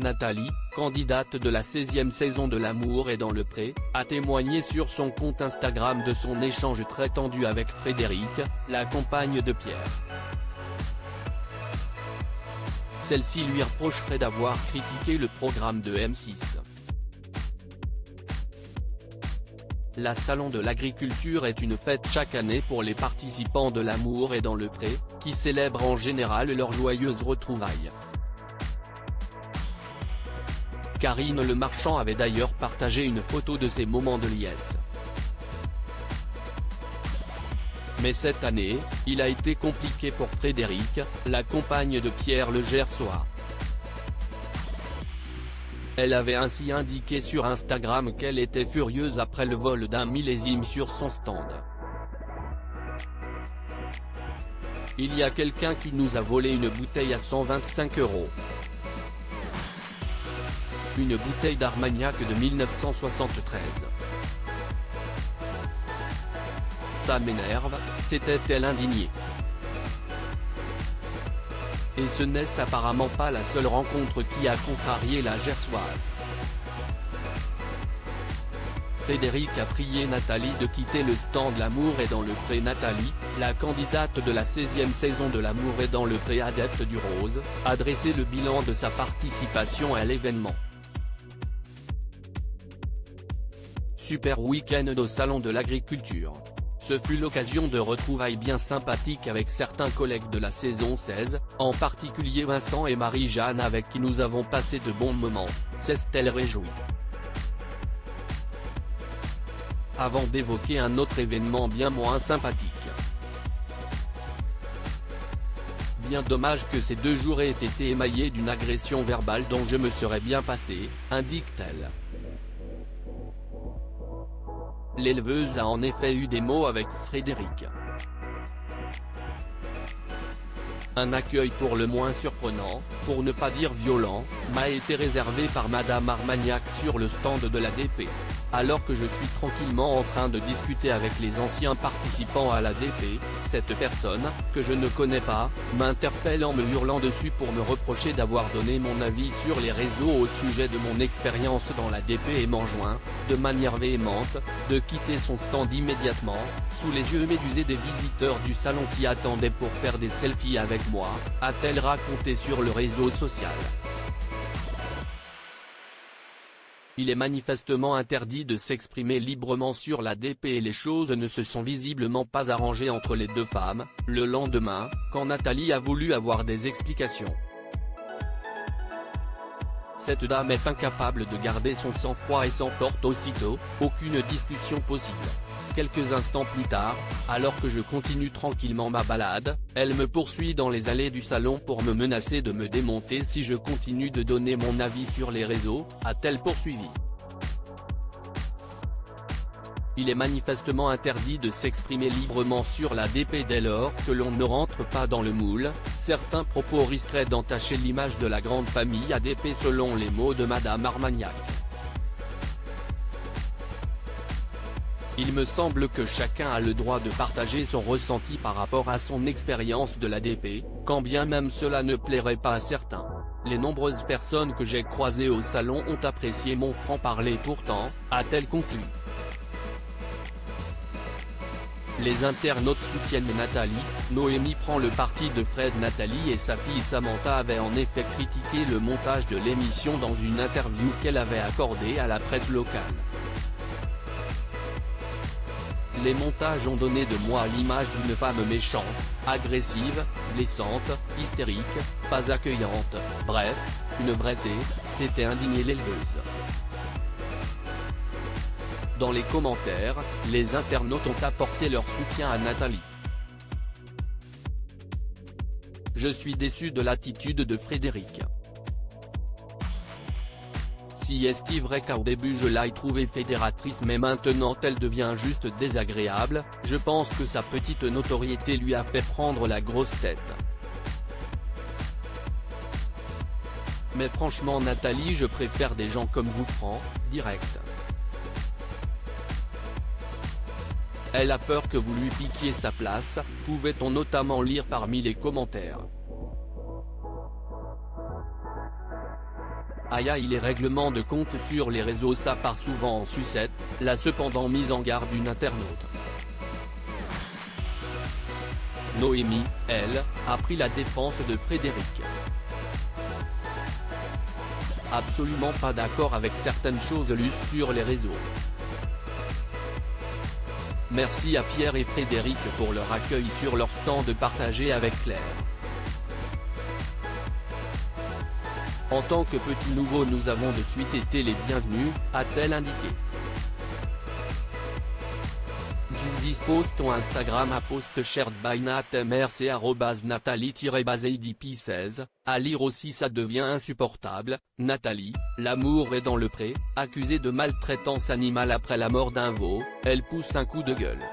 Nathalie, candidate de la 16e saison de L'amour est dans le pré, a témoigné sur son compte Instagram de son échange très tendu avec Frédéric, la compagne de Pierre. Celle-ci lui reprocherait d'avoir critiqué le programme de M6. La Salon de l'agriculture est une fête chaque année pour les participants de L'amour est dans le pré, qui célèbrent en général leurs joyeuses retrouvailles. Karine Le Marchand avait d'ailleurs partagé une photo de ces moments de liesse. Mais cette année, il a été compliqué pour Frédéric, la compagne de Pierre Le Gersois. Elle avait ainsi indiqué sur Instagram qu'elle était furieuse après le vol d'un millésime sur son stand. Il y a quelqu'un qui nous a volé une bouteille à 125 €. Une bouteille d'Armagnac de 1973. Ça m'énerve, s'était-elle indignée. Et ce n'est apparemment pas la seule rencontre qui a contrarié la Gersoise. Frédéric a prié Nathalie de quitter le stand L'amour est dans le pré. Nathalie, la candidate de la 16e saison de L'amour est dans le pré adepte du rose, a dressé le bilan de sa participation à l'événement. Super week-end au Salon de l'agriculture. Ce fut l'occasion de retrouvailles bien sympathiques avec certains collègues de la saison 16, en particulier Vincent et Marie-Jeanne avec qui nous avons passé de bons moments, s'est-elle réjouie. Avant d'évoquer un autre événement bien moins sympathique. Bien dommage que ces 2 jours aient été émaillés d'une agression verbale dont je me serais bien passé, indique-t-elle. L'éleveuse a en effet eu des mots avec Frédéric. Un accueil pour le moins surprenant, pour ne pas dire violent, m'a été réservé par Madame Armagnac sur le stand de l'ADP. Alors que je suis tranquillement en train de discuter avec les anciens participants à l'ADP, cette personne, que je ne connais pas, m'interpelle en me hurlant dessus pour me reprocher d'avoir donné mon avis sur les réseaux au sujet de mon expérience dans l'ADP et m'enjoint, de manière véhémente, de quitter son stand immédiatement, sous les yeux médusés des visiteurs du salon qui attendaient pour faire des selfies avec moi, a-t-elle raconté sur le réseau social. Il est manifestement interdit de s'exprimer librement sur l'ADP et les choses ne se sont visiblement pas arrangées entre les deux femmes, le lendemain, quand Nathalie a voulu avoir des explications. Cette dame est incapable de garder son sang-froid et s'emporte aussitôt, aucune discussion possible. Quelques instants plus tard, alors que je continue tranquillement ma balade, elle me poursuit dans les allées du salon pour me menacer de me démonter si je continue de donner mon avis sur les réseaux, a-t-elle poursuivi. Il est manifestement interdit de s'exprimer librement sur l'ADP dès lors que l'on ne rentre pas dans le moule, certains propos risqueraient d'entacher l'image de la grande famille ADP selon les mots de Madame Armagnac. Il me semble que chacun a le droit de partager son ressenti par rapport à son expérience de l'ADP, quand bien même cela ne plairait pas à certains. Les nombreuses personnes que j'ai croisées au salon ont apprécié mon franc-parler pourtant, a-t-elle conclu. Les internautes soutiennent Nathalie, Noémie prend le parti de Fred. Nathalie et sa fille Samantha avaient en effet critiqué le montage de l'émission dans une interview qu'elle avait accordée à la presse locale. Les montages ont donné de moi l'image d'une femme méchante, agressive, blessante, hystérique, pas accueillante, bref, une vraie s'était indignée l'éleveuse. Dans les commentaires, les internautes ont apporté leur soutien à Nathalie. Je suis déçu de l'attitude de Frédéric. Si est vrai qu'au début je l'ai trouvée fédératrice mais maintenant elle devient juste désagréable, je pense que sa petite notoriété lui a fait prendre la grosse tête. Mais franchement Nathalie, je préfère des gens comme vous francs, directs. Elle a peur que vous lui piquiez sa place, pouvait-on notamment lire parmi les commentaires. Aïe aïe, les règlements de compte sur les réseaux, ça part souvent en sucette, l'a cependant mise en garde une internaute. Noémie, elle, a pris la défense de Frédéric. Absolument pas d'accord avec certaines choses lues sur les réseaux. Merci à Pierre et Frédéric pour leur accueil sur leur stand partagé avec Claire. En tant que petits nouveaux, nous avons de suite été les bienvenus, a-t-elle indiqué. Gilzis post ton Instagram à post shared by NatMRC @Nathalie-ADP16, à lire aussi. Ça devient insupportable, Nathalie, l'amour est dans le pré, accusée de maltraitance animale après la mort d'un veau, elle pousse un coup de gueule.